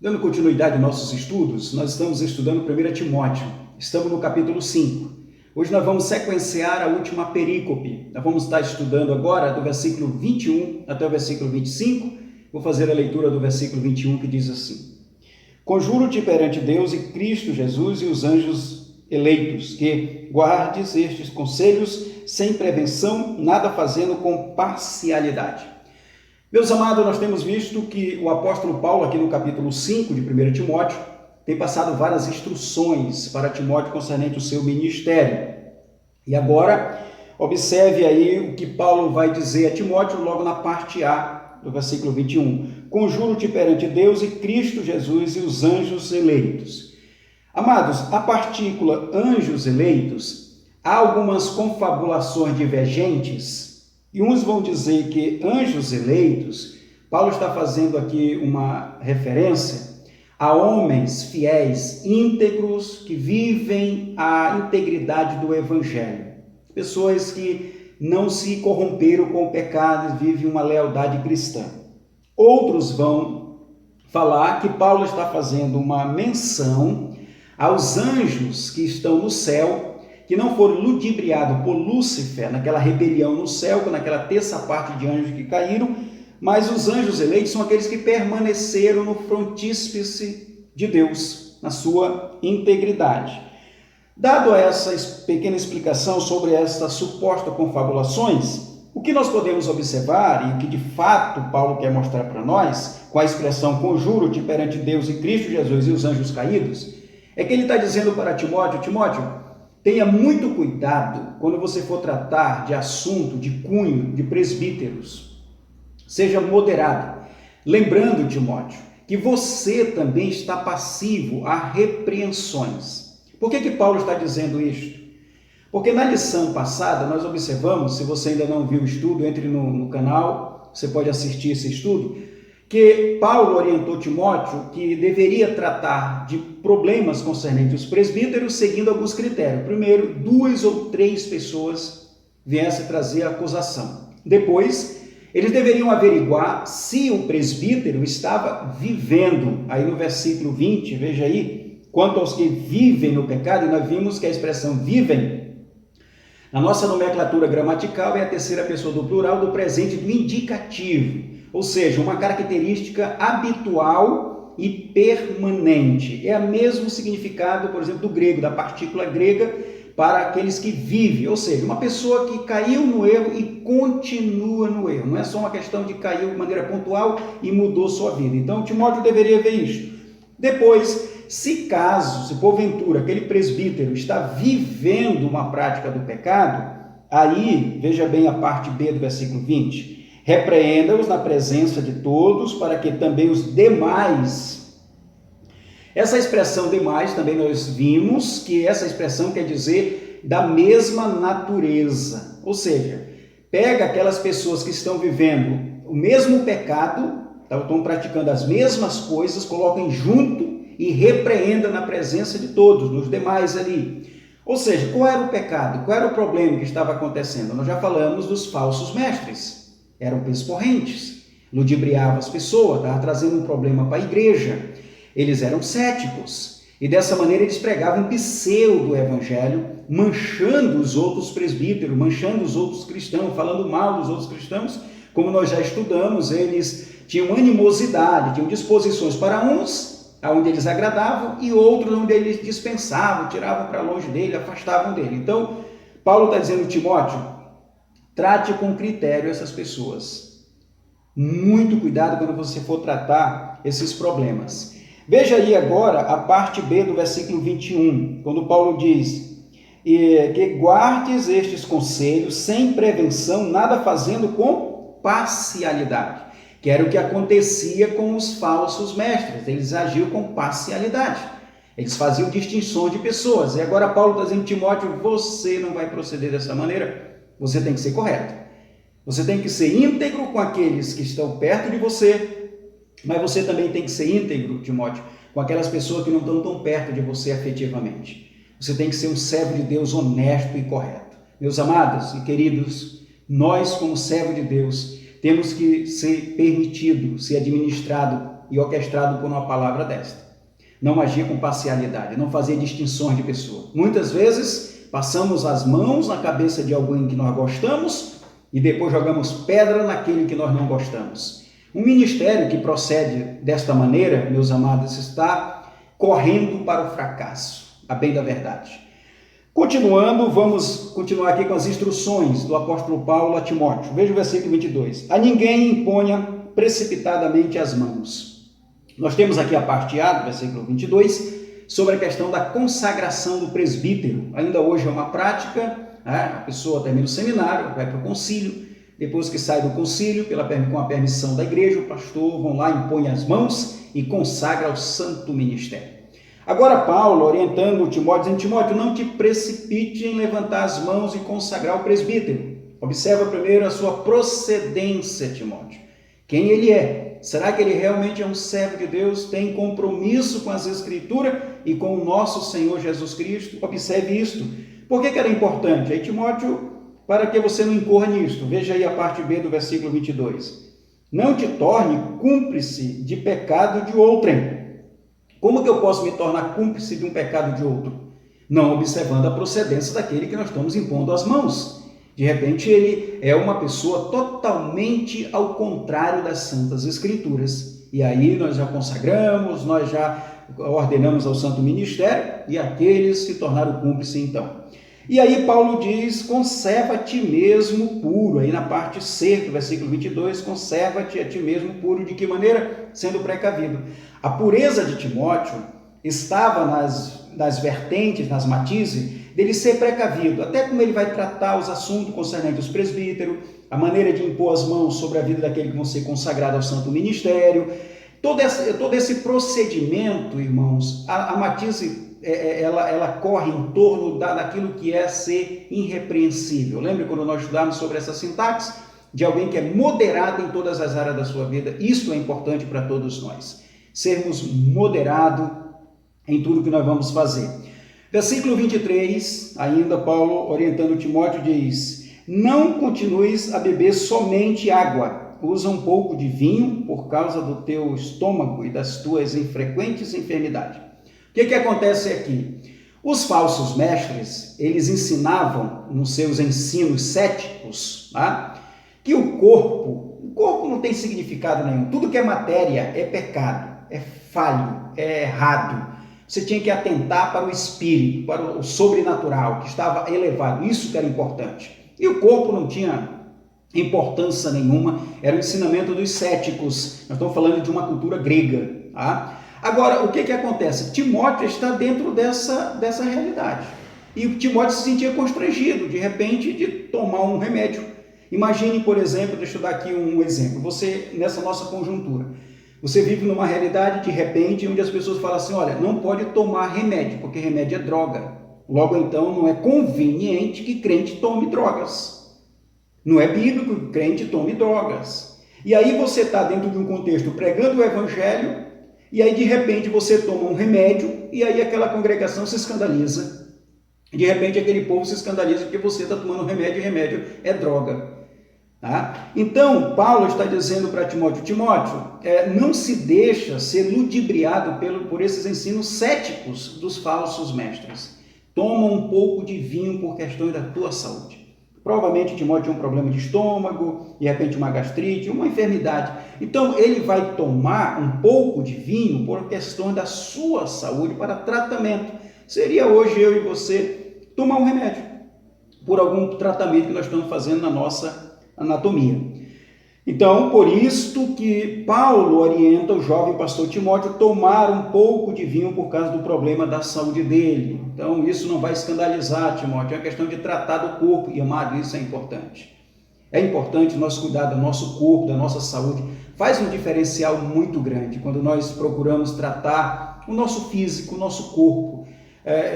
Dando continuidade aos nossos estudos, nós estamos estudando 1 Timóteo. Estamos no capítulo 5. Hoje nós vamos sequenciar a última perícope. Nós vamos estar estudando agora do versículo 21 até o versículo 25. Vou fazer a leitura do versículo 21 que diz assim: Conjuro-te perante Deus e Cristo Jesus e os anjos eleitos, que guardes estes conselhos sem prevenção, nada fazendo com parcialidade. Meus amados, nós temos visto que o apóstolo Paulo, aqui no capítulo 5 de 1 Timóteo, tem passado várias instruções para Timóteo concernente o seu ministério. E agora, observe aí o que Paulo vai dizer a Timóteo logo na parte A do versículo 21. Conjuro-te perante Deus e Cristo Jesus e os anjos eleitos. Amados, a partícula anjos eleitos, há algumas confabulações divergentes. E uns vão dizer que anjos eleitos, Paulo está fazendo aqui uma referência a homens fiéis, íntegros, que vivem a integridade do Evangelho. Pessoas que não se corromperam com o pecado e vivem uma lealdade cristã. Outros vão falar que Paulo está fazendo uma menção aos anjos que estão no céu, que não foram ludibriados por Lúcifer naquela rebelião no céu, naquela terça parte de anjos que caíram, mas os anjos eleitos são aqueles que permaneceram no frontíspice de Deus, na sua integridade. Dado essa pequena explicação sobre estas supostas confabulações, o que nós podemos observar, e que de fato Paulo quer mostrar para nós, com a expressão conjuro-te perante Deus e Cristo Jesus e os anjos caídos, é que ele está dizendo para Timóteo: Timóteo, tenha muito cuidado quando você for tratar de assunto, de cunho, de presbíteros. Seja moderado. Lembrando, Timóteo, que você também está passivo a repreensões. Por que Paulo está dizendo isto? Porque na lição passada nós observamos, se você ainda não viu o estudo, entre no canal, você pode assistir esse estudo, que Paulo orientou Timóteo que deveria tratar de problemas concernentes os presbíteros seguindo alguns critérios. Primeiro, 2 ou 3 pessoas viessem trazer a acusação. Depois, eles deveriam averiguar se o presbítero estava vivendo. Aí no versículo 20, veja aí, quanto aos que vivem no pecado, e nós vimos que a expressão vivem, na nossa nomenclatura gramatical, é a terceira pessoa do plural do presente do indicativo. Ou seja, uma característica habitual e permanente. É o mesmo significado, por exemplo, do grego, da partícula grega, para aqueles que vivem. Ou seja, uma pessoa que caiu no erro e continua no erro. Não é só uma questão de cair de maneira pontual e mudou sua vida. Então, Timóteo deveria ver isso. Depois, se porventura, aquele presbítero está vivendo uma prática do pecado, aí, veja bem a parte B do versículo 20. Repreenda-os na presença de todos, para que também os demais... Essa expressão demais, também nós vimos que essa expressão quer dizer da mesma natureza. Ou seja, pega aquelas pessoas que estão vivendo o mesmo pecado, estão praticando as mesmas coisas, coloquem junto e repreenda na presença de todos, nos demais ali. Ou seja, qual era o pecado? Qual era o problema que estava acontecendo? Nós já falamos dos falsos mestres. Eram pesporrentes, ludibriavam as pessoas, estavam trazendo um problema para a igreja. Eles eram céticos e dessa maneira eles pregavam um pseudo-evangelho, manchando os outros presbíteros, manchando os outros cristãos, falando mal dos outros cristãos. Como nós já estudamos, eles tinham animosidade, tinham disposições para uns, onde eles agradavam, e outros onde eles dispensavam, tiravam para longe dele, afastavam dele. Então, Paulo está dizendo, Timóteo, trate com critério essas pessoas. Muito cuidado quando você for tratar esses problemas. Veja aí agora a parte B do versículo 21, quando Paulo diz que guardes estes conselhos sem prevenção, nada fazendo com parcialidade, que era o que acontecia com os falsos mestres. Eles agiam com parcialidade. Eles faziam distinções de pessoas. E agora Paulo está dizendo, Timóteo, você não vai proceder dessa maneira. Você tem que ser correto. Você tem que ser íntegro com aqueles que estão perto de você, mas você também tem que ser íntegro, Timóteo, com aquelas pessoas que não estão tão perto de você afetivamente. Você tem que ser um servo de Deus honesto e correto. Meus amados e queridos, nós como servo de Deus temos que ser permitido, ser administrado e orquestrado por uma palavra desta. Não agir com parcialidade, não fazer distinções de pessoa. Muitas vezes passamos as mãos na cabeça de alguém que nós gostamos e depois jogamos pedra naquele que nós não gostamos. Um ministério que procede desta maneira, meus amados, está correndo para o fracasso, a bem da verdade. Continuando, vamos continuar aqui com as instruções do apóstolo Paulo a Timóteo. Veja o versículo 22. A ninguém imponha precipitadamente as mãos. Nós temos aqui a parte A do versículo 22, sobre a questão da consagração do presbítero. Ainda hoje é uma prática, a pessoa termina o seminário, vai para o concílio, depois que sai do concílio, com a permissão da igreja, o pastor vão lá, impõe as mãos e consagra o santo ministério. Agora Paulo, orientando Timóteo, dizendo: Timóteo, não te precipite em levantar as mãos e consagrar o presbítero. Observa primeiro a sua procedência, Timóteo. Quem ele é? Será que ele realmente é um servo de Deus? Tem compromisso com as Escrituras e com o nosso Senhor Jesus Cristo? Observe isto. Por que era importante? Aí, Timóteo, para que você não incorra nisto. Veja aí a parte B do versículo 22. Não te torne cúmplice de pecado de outrem. Como que eu posso me tornar cúmplice de um pecado de outro? Não observando a procedência daquele que nós estamos impondo as mãos. De repente ele é uma pessoa totalmente ao contrário das Santas Escrituras. E aí nós já consagramos, nós já ordenamos ao Santo Ministério e aqueles se tornaram cúmplices então. E aí Paulo diz: conserva a ti mesmo puro. Aí na parte C do versículo 22, conserva-te a ti mesmo puro. De que maneira? Sendo precavido. A pureza de Timóteo estava nas vertentes, nas matizes, dele ser precavido, até como ele vai tratar os assuntos concernentes aos presbíteros, a maneira de impor as mãos sobre a vida daquele que vão ser consagrados ao santo ministério, todo esse procedimento, irmãos, a matize, ela corre em torno daquilo que é ser irrepreensível. Lembre quando nós estudamos sobre essa sintaxe, de alguém que é moderado em todas as áreas da sua vida? Isso é importante para todos nós, sermos moderados em tudo que nós vamos fazer. Versículo 23, ainda Paulo orientando Timóteo diz: não continues a beber somente água, usa um pouco de vinho por causa do teu estômago e das tuas infrequentes enfermidades. O que acontece aqui? Os falsos mestres, eles ensinavam nos seus ensinos céticos, tá? Que o corpo não tem significado nenhum, tudo que é matéria é pecado, é falho, é errado. Você tinha que atentar para o espírito, para o sobrenatural, que estava elevado. Isso que era importante. E o corpo não tinha importância nenhuma. Era o ensinamento dos céticos. Nós estamos falando de uma cultura grega. Tá? Agora, o que acontece? Timóteo está dentro dessa realidade. E o Timóteo se sentia constrangido, de repente, de tomar um remédio. Imagine, por exemplo, deixa eu dar aqui um exemplo. Você, nessa nossa conjuntura, você vive numa realidade, de repente, onde as pessoas falam assim: olha, não pode tomar remédio, porque remédio é droga. Logo, então, não é conveniente que crente tome drogas. Não é bíblico que crente tome drogas. E aí você está dentro de um contexto pregando o evangelho, e aí, de repente, você toma um remédio, e aí aquela congregação se escandaliza. De repente, aquele povo se escandaliza porque você está tomando remédio, e remédio é droga. Tá? Então, Paulo está dizendo para Timóteo: não se deixa ser ludibriado por esses ensinos céticos dos falsos mestres. Toma um pouco de vinho por questões da tua saúde. Provavelmente Timóteo tinha um problema de estômago, de repente uma gastrite, uma enfermidade. Então, ele vai tomar um pouco de vinho por questões da sua saúde, para tratamento. Seria hoje eu e você tomar um remédio por algum tratamento que nós estamos fazendo na nossa anatomia. Então, por isto que Paulo orienta o jovem pastor Timóteo a tomar um pouco de vinho por causa do problema da saúde dele. Então, isso não vai escandalizar Timóteo, é uma questão de tratar do corpo, e amado, isso é importante. É importante nós cuidar do nosso corpo, da nossa saúde. Faz um diferencial muito grande quando nós procuramos tratar o nosso físico, o nosso corpo.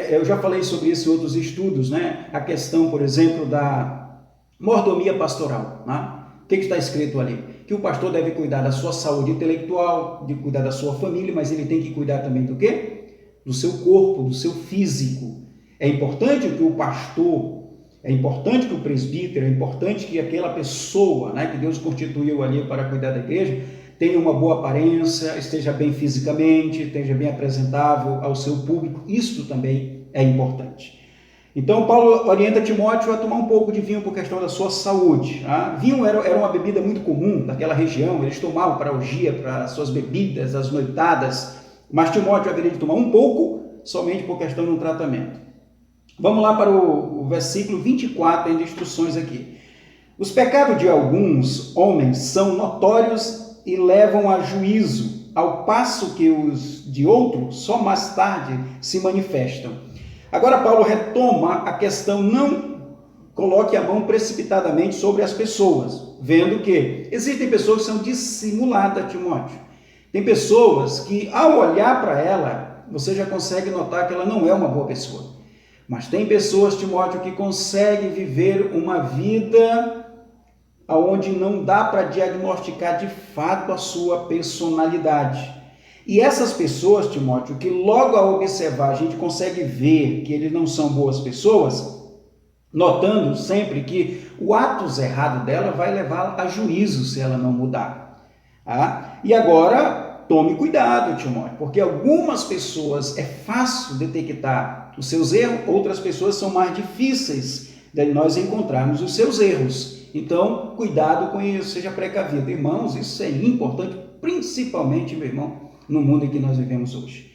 Eu já falei sobre isso em outros estudos, né? A questão, por exemplo, da mordomia pastoral, né? O que está escrito ali? Que o pastor deve cuidar da sua saúde intelectual, de cuidar da sua família, mas ele tem que cuidar também do quê? Do seu corpo, do seu físico. É importante que o pastor, é importante que o presbítero, é importante que aquela pessoa, né, que Deus constituiu ali para cuidar da igreja, tenha uma boa aparência, esteja bem fisicamente, esteja bem apresentável ao seu público. Isto também é importante. Então, Paulo orienta Timóteo a tomar um pouco de vinho por questão da sua saúde. Tá? Vinho era uma bebida muito comum daquela região, eles tomavam para a orgia, para suas bebidas, as noitadas, mas Timóteo haveria de tomar um pouco, somente por questão de um tratamento. Vamos lá para o versículo 24, tem instruções aqui. Os pecados de alguns homens são notórios e levam a juízo, ao passo que os de outros só mais tarde se manifestam. Agora Paulo retoma a questão, não coloque a mão precipitadamente sobre as pessoas, vendo que existem pessoas que são dissimuladas, Timóteo. Tem pessoas que, ao olhar para ela, você já consegue notar que ela não é uma boa pessoa. Mas tem pessoas, Timóteo, que conseguem viver uma vida onde não dá para diagnosticar de fato a sua personalidade. E essas pessoas, Timóteo, que logo ao observar a gente consegue ver que eles não são boas pessoas, notando sempre que o atos errado dela vai levá-la a juízo se ela não mudar. E agora, tome cuidado, Timóteo, porque algumas pessoas é fácil detectar os seus erros, outras pessoas são mais difíceis de nós encontrarmos os seus erros. Então, cuidado com isso, seja precavido. Irmãos, isso é importante, principalmente, meu irmão, no mundo em que nós vivemos hoje.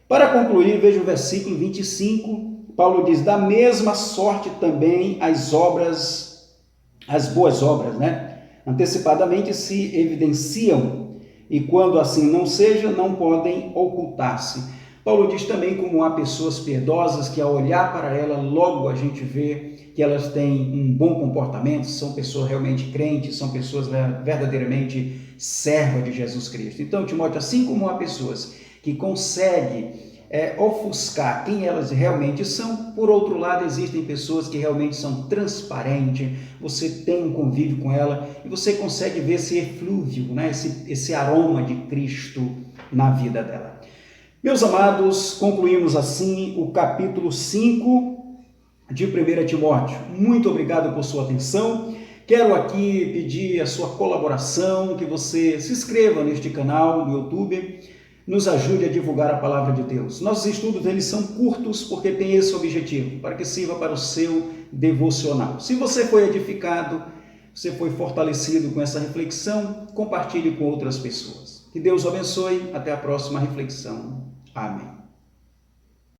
Para concluir, veja o versículo 25, Paulo diz, da mesma sorte também as boas obras, antecipadamente se evidenciam, e quando assim não seja, não podem ocultar-se. Paulo diz também como há pessoas piedosas que ao olhar para ela, logo a gente vê que elas têm um bom comportamento, são pessoas realmente crentes, são pessoas verdadeiramente servas de Jesus Cristo. Então, Timóteo, assim como há pessoas que conseguem ofuscar quem elas realmente são, por outro lado, existem pessoas que realmente são transparentes, você tem um convívio com ela e você consegue ver esse eflúvio, esse aroma de Cristo na vida dela. Meus amados, concluímos assim o capítulo 5 de 1 Timóteo. Muito obrigado por sua atenção. Quero aqui pedir a sua colaboração, que você se inscreva neste canal no YouTube, nos ajude a divulgar a palavra de Deus. Nossos estudos eles são curtos porque tem esse objetivo, para que sirva para o seu devocional. Se você foi edificado, você foi fortalecido com essa reflexão, compartilhe com outras pessoas. Que Deus o abençoe. Até a próxima reflexão. Amém.